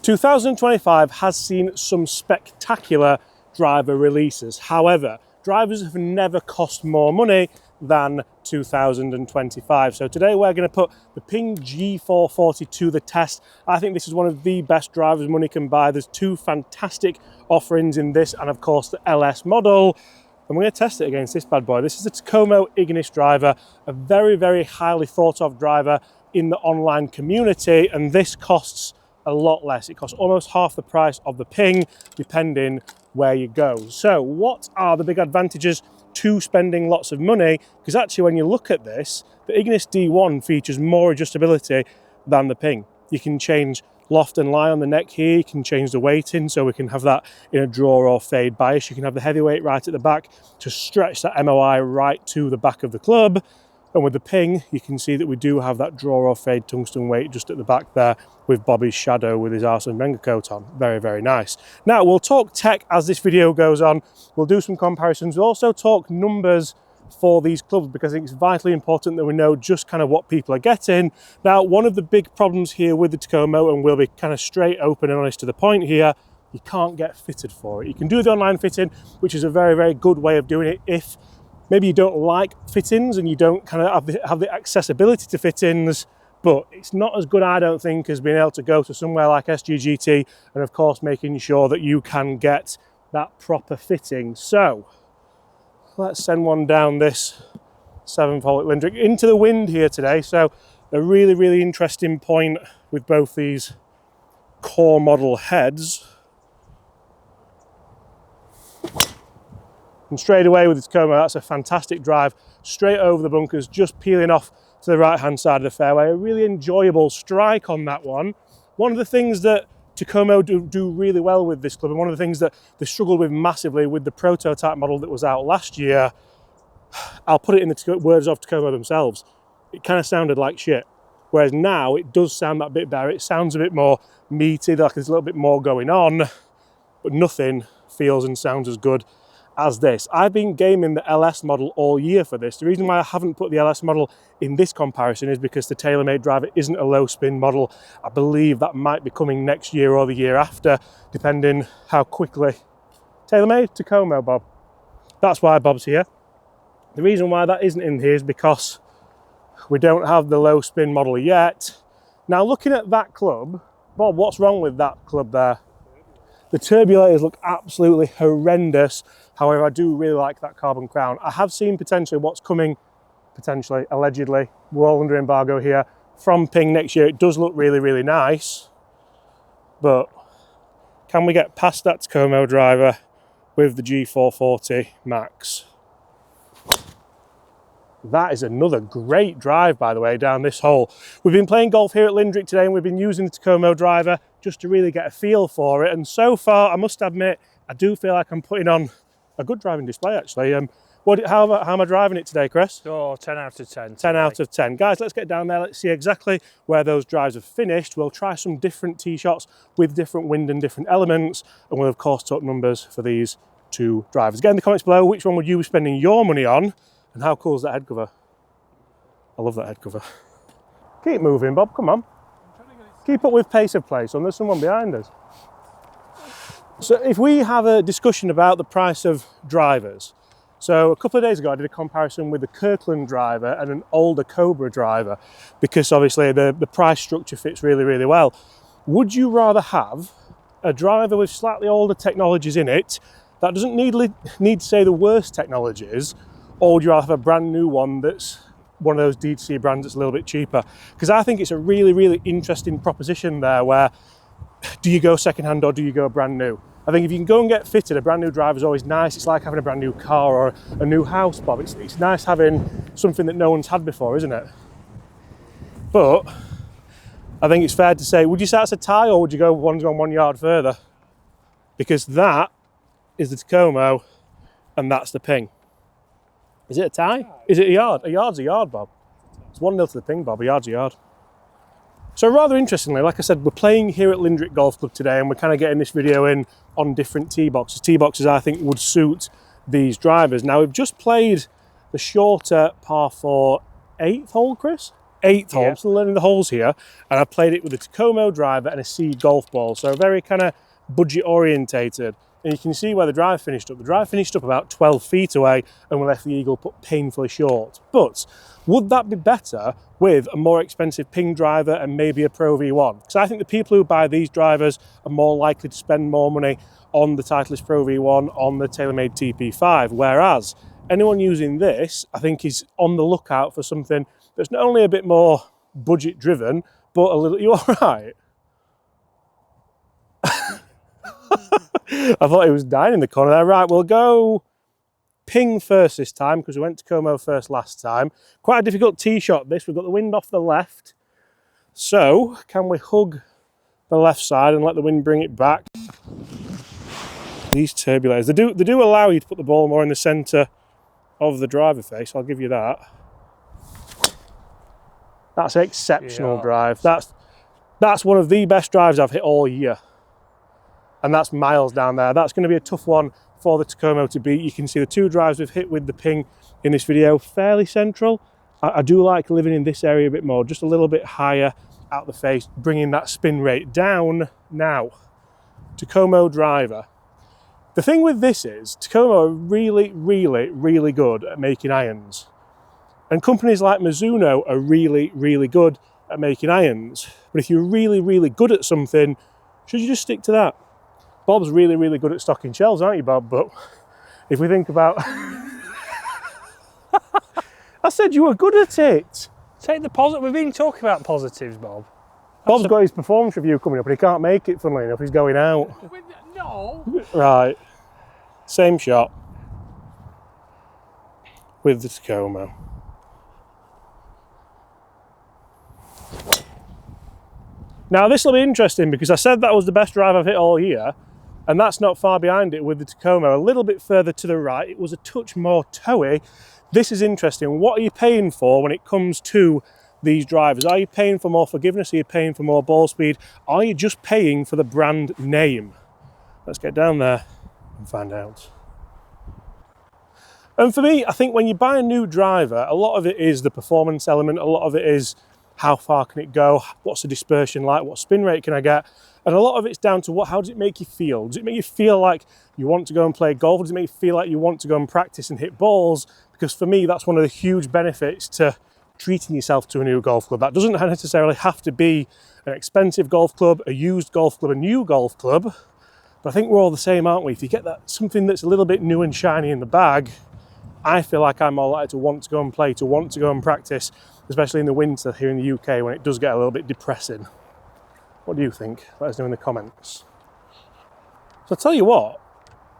2025 has seen some spectacular driver releases. However, drivers have never cost more money than 2025. So today we're going to put the Ping G440 to the test. I think this is one of the best drivers money can buy. There's two fantastic offerings in this and of course the LS model. And we're going to test it against this bad boy. This is a Takomo Ignis driver, a very, very highly thought of driver in the online community, and this costs a lot less. It costs almost half the price of the Ping, depending where you go. So what are the big advantages to spending lots of money? Because actually when you look at this, the Ignis D1 features more adjustability than the Ping. You can change loft and lie on the neck here, you can change the weighting so we can have that in a draw or fade bias. You can have the heavyweight right at the back to stretch that MOI right to the back of the club. And with the Ping, you can see that we do have that draw or fade tungsten weight just at the back there with Bobby's shadow with his Arsene Wenger coat on. Very, very nice. Now, we'll talk tech as this video goes on. We'll do some comparisons. We'll also talk numbers for these clubs because I think it's vitally important that we know just kind of what people are getting. Now, one of the big problems here with the Takomo, and we'll be kind of straight, open and honest to the point here, you can't get fitted for it. You can do the online fitting, which is a very, very good way of doing it if maybe you don't like fittings and you don't kind of have the accessibility to fittings, but it's not as good, I don't think, as being able to go to somewhere like SGGT and of course making sure that you can get that proper fitting. So let's send one down this 7-volt Lindrick into the wind here today. So a really, really interesting point with both these core model heads. And straight away with the Takomo, that's a fantastic drive, straight over the bunkers, just peeling off to the right-hand side of the fairway. A really enjoyable strike on that one. One of the things that Takomo do really well with this club, and one of the things that they struggled with massively with the prototype model that was out last year, I'll put it in the words of Takomo themselves, it kind of sounded like shit. Whereas now it does sound that bit better. It sounds a bit more meaty, like there's a little bit more going on, but nothing feels and sounds as good as this. I've been gaming the LS model all year for this. The reason why I haven't put the LS model in this comparison is because the TaylorMade driver isn't a low spin model. I believe that might be coming next year or the year after, depending how quickly. TaylorMade, Takomo, Bob. That's why Bob's here. The reason why that isn't in here is because we don't have the low spin model yet. Now looking at that club, Bob, what's wrong with that club there? The turbulators look absolutely horrendous. However, I do really like that carbon crown. I have seen potentially what's coming, allegedly, we're all under embargo here, from Ping next year. It does look really, really nice. But can we get past that Takomo driver with the G440 Max? That is another great drive, by the way, down this hole. We've been playing golf here at Lindrick today and we've been using the Takomo driver just to really get a feel for it. And so far, I must admit, I do feel like I'm putting on a good driving display, actually. How am I driving it today, Chris? Oh, 10 out of 10. 10 out of 10. Guys, let's get down there. Let's see exactly where those drives have finished. We'll try some different tee shots with different wind and different elements. And we'll, of course, talk numbers for these two drivers. Get in the comments below, which one would you be spending your money on? And how cool is that head cover? I love that head cover. Keep moving, Bob, come on. Keep up with pace of play, son. There's someone behind us. So if we have a discussion about the price of drivers, so a couple of days ago I did a comparison with the Kirkland driver and an older Cobra driver, because obviously the price structure fits really, really well. Would you rather have a driver with slightly older technologies in it that doesn't need to say the worst technologies, or would you rather have a brand new one that's one of those D2C brands that's a little bit cheaper? Because I think it's a really, really interesting proposition there where do you go secondhand or do you go brand new? I think if you can go and get fitted, a brand new driver is always nice. It's like having a brand new car or a new house, Bob. It's nice having something that no one's had before, isn't it? But I think it's fair to say, would you say that's a tie or would you go one's gone 1 yard further? Because that is the Takomo and that's the Ping. Is it a tie? Is it a yard? A yard's a yard, Bob. It's 1-0 to the Ping, Bob. A yard's a yard. So rather interestingly, like I said, we're playing here at Lindrick Golf Club today and we're kind of getting this video in on different tee boxes. Tee boxes I think would suit these drivers. Now we've just played the shorter par 4 8th hole, Chris? 8th hole. I'm still learning the holes here, and I played it with a Takomo driver and a Seed golf ball, so very kind of budget orientated. And you can see where the drive finished up. The drive finished up about 12 feet away, and we left the eagle put painfully short. But would that be better with a more expensive Ping driver and maybe a Pro V1? Because I think the people who buy these drivers are more likely to spend more money on the Titleist Pro V1, on the TaylorMade TP5, whereas anyone using this, I think, is on the lookout for something that's not only a bit more budget driven, but a little... You all right? I thought he was dying in the corner there. Right, we'll go Ping first this time because we went to Como first last time. Quite a difficult tee shot this. We've got the wind off the left. So, can we hug the left side and let the wind bring it back? These turbulators, they do allow you to put the ball more in the centre of the driver face, I'll give you that. That's an exceptional drive. That's one of the best drives I've hit all year. And that's miles down there. That's going to be a tough one for the Takomo to beat. You can see the two drives we've hit with the Ping in this video, fairly central. I do like living in this area a bit more, just a little bit higher out the face, bringing that spin rate down. Now, Takomo driver. The thing with this is, Takomo are really, really, really good at making irons. And companies like Mizuno are really, really good at making irons. But if you're really, really good at something, should you just stick to that? Bob's really, really good at stocking shelves, aren't you, Bob? But if we think about... I said you were good at it. Take the positive. We've been talking about positives, Bob. Bob's got his performance review coming up, but he can't make it, funnily enough. He's going out. No. Right. Same shot. With the Takomo. Now, this will be interesting because I said that was the best drive I've hit all year, and that's not far behind it with the Takomo. A little bit further to the right, it was a touch more toey. This is interesting. What are you paying for when it comes to these drivers? Are you paying for more forgiveness? Are you paying for more ball speed? Are you just paying for the brand name? Let's get down there and find out. And for me, I think when you buy a new driver, a lot of it is the performance element, a lot of it is how far can it go, what's the dispersion like, what spin rate can I get, and a lot of it's down to how does it make you feel? Does it make you feel like you want to go and play golf? Does it make you feel like you want to go and practice and hit balls? Because for me, that's one of the huge benefits to treating yourself to a new golf club. That doesn't necessarily have to be an expensive golf club, a used golf club, a new golf club, but I think we're all the same, aren't we? If you get that something that's a little bit new and shiny in the bag, I feel like I'm more likely to want to go and play, to want to go and practice, especially in the winter here in the UK when it does get a little bit depressing. What do you think? Let us know in the comments. So I'll tell you what,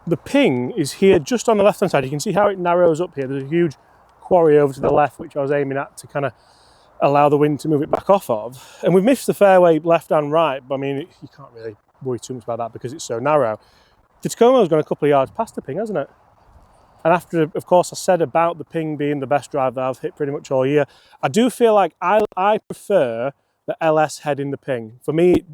the Ping is here just on the left hand side. You can see how it narrows up here. There's a huge quarry over to the left, which I was aiming at to kind of allow the wind to move it back off of. And we've missed the fairway left and right, but I mean, you can't really worry too much about that because it's so narrow. The Takomo's gone a couple of yards past the Ping, hasn't it? And after, of course, I said about the Ping being the best drive that I've hit pretty much all year, I do feel like I prefer the LS head in the Ping. For me,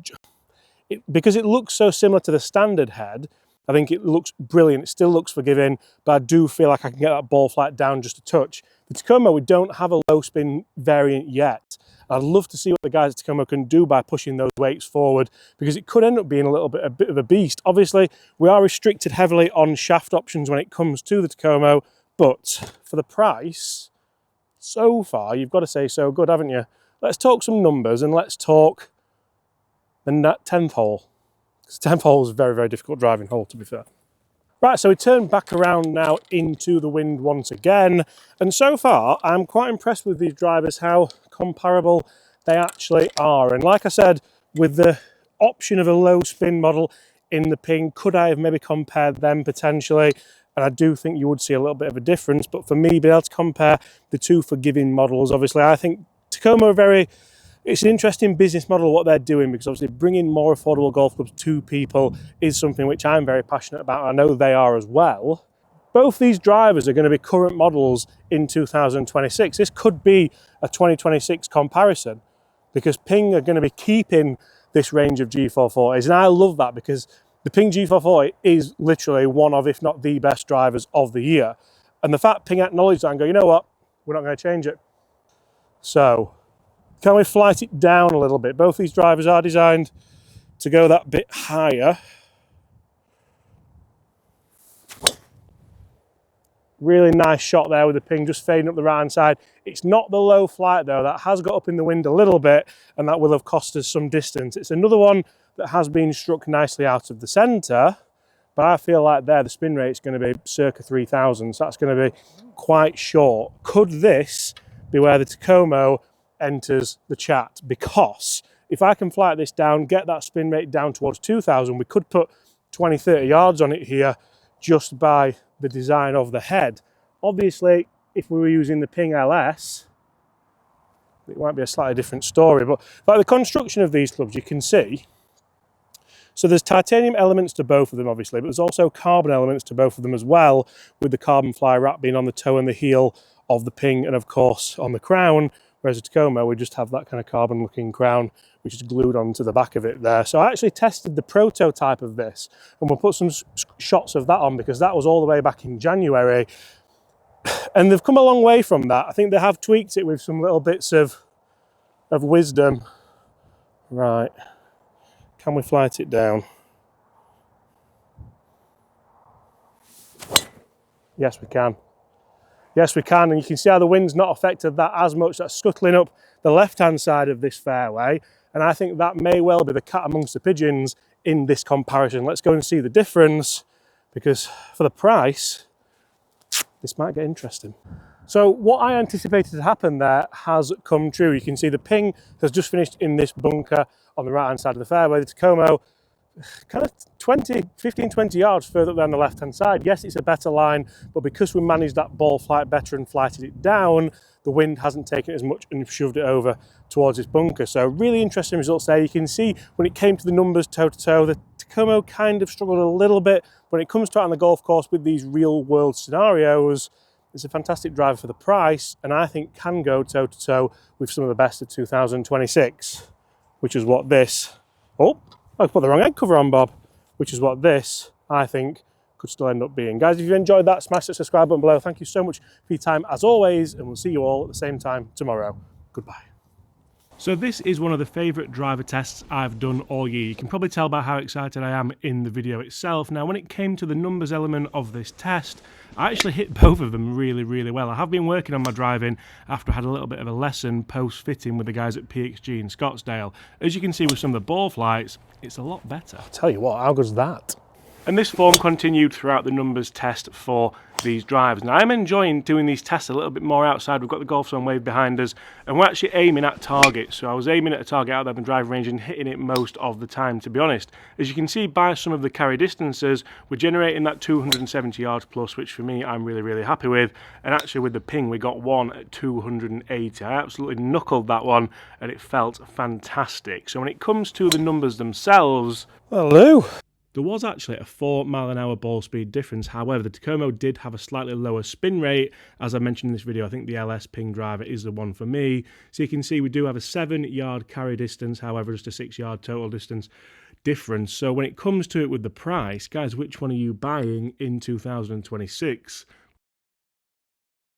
because it looks so similar to the standard head, I think it looks brilliant. It still looks forgiving, but I do feel like I can get that ball flight down just a touch. The Takomo, we don't have a low spin variant yet. I'd love to see what the guys at Takomo can do by pushing those weights forward, because it could end up being a bit of a beast. Obviously, we are restricted heavily on shaft options when it comes to the Takomo, but for the price, so far, you've got to say so good, haven't you? Let's talk some numbers and let's talk the 10th hole. Because 10th hole is a very, very difficult driving hole, to be fair. Right, so we turn back around now into the wind once again. And so far, I'm quite impressed with these drivers, how comparable they actually are. And like I said, with the option of a low spin model in the Ping, could I have maybe compared them potentially? And I do think you would see a little bit of a difference. But for me, being able to compare the two forgiving models, obviously, I think Takomo are it's an interesting business model what they're doing, because obviously bringing more affordable golf clubs to people is something which I'm very passionate about. I know they are as well. Both these drivers are going to be current models in 2026. This could be a 2026 comparison, because Ping are going to be keeping this range of G440s. And I love that, because the Ping G440 is literally one of, if not the best drivers of the year. And the fact Ping acknowledged that and go, you know what, we're not going to change it. So Can we flight it down a little bit? Both these drivers are designed to go that bit higher. Really nice shot there with the ping just fading up the right hand side. It's not the low flight though, that has got up in the wind a little bit and that will have cost us some distance. It's another one that has been struck nicely out of the centre, but I feel like there the spin rate is going to be circa 3,000, so that's going to be quite short. Could this be where the Takomo enters the chat? Because if I can flight this down, get that spin rate down towards 2,000, we could put 20, 30 yards on it here just by the design of the head. Obviously, if we were using the Ping LS, it might be a slightly different story, but like the construction of these clubs, you can see, so there's titanium elements to both of them, obviously, but there's also carbon elements to both of them as well, with the carbon fly wrap being on the toe and the heel of the Ping, and of course on the crown, whereas the Takomo, we just have that kind of carbon looking crown, which is glued onto the back of it there. So I actually tested the prototype of this, and we'll put some shots of that on because that was all the way back in January. And they've come a long way from that. I think they have tweaked it with some little bits of wisdom. Right, can we flight it down? Yes, we can. Yes, we can, and you can see how the wind's not affected that as much. That's scuttling up the left-hand side of this fairway, and I think that may well be the cat amongst the pigeons in this comparison. Let's go and see the difference, because for the price, this might get interesting. So what I anticipated to happen there has come true. You can see the Ping has just finished in this bunker on the right-hand side of the fairway. The Takomo kind of 15, 20 yards further up down the left-hand side. Yes, it's a better line, but because we managed that ball flight better and flighted it down, the wind hasn't taken it as much and shoved it over towards this bunker. So really interesting results there. You can see when it came to the numbers toe-to-toe, the Takomo kind of struggled a little bit. When it comes to out on the golf course with these real-world scenarios, it's a fantastic driver for the price, and I think can go toe-to-toe with some of the best of 2026, which is what this... Oh, I put the wrong head cover on, Bob. Which is what this, I think, could still end up being. Guys, if you enjoyed that, smash the subscribe button below. Thank you so much for your time, as always, and we'll see you all at the same time tomorrow. Goodbye. So this is one of the favourite driver tests I've done all year. You can probably tell by how excited I am in the video itself. Now, when it came to the numbers element of this test, I actually hit both of them really, really well. I have been working on my driving after I had a little bit of a lesson post-fitting with the guys at PXG in Scottsdale. As you can see with some of the ball flights, it's a lot better. I'll tell you what, how good's that? And this form continued throughout the numbers test for these drives. Now I'm enjoying doing these tests a little bit more outside. We've got the Golf Zone Wave behind us, and we're actually aiming at targets. So I was aiming at a target out there in the driving range and hitting it most of the time, to be honest. As you can see by some of the carry distances, we're generating that 270 yards plus, which for me I'm really, really happy with. And actually with the Ping, we got one at 280. I absolutely knuckled that one, and it felt fantastic. So when it comes to the numbers themselves, hello. There was actually a 4 mile an hour ball speed difference. However, the Takomo did have a slightly lower spin rate. As I mentioned in this video, I think the LS Ping driver is the one for me. So you can see we do have a 7-yard carry distance, however, just a 6-yard total distance difference. So when it comes to it with the price, guys, which one are you buying in 2026?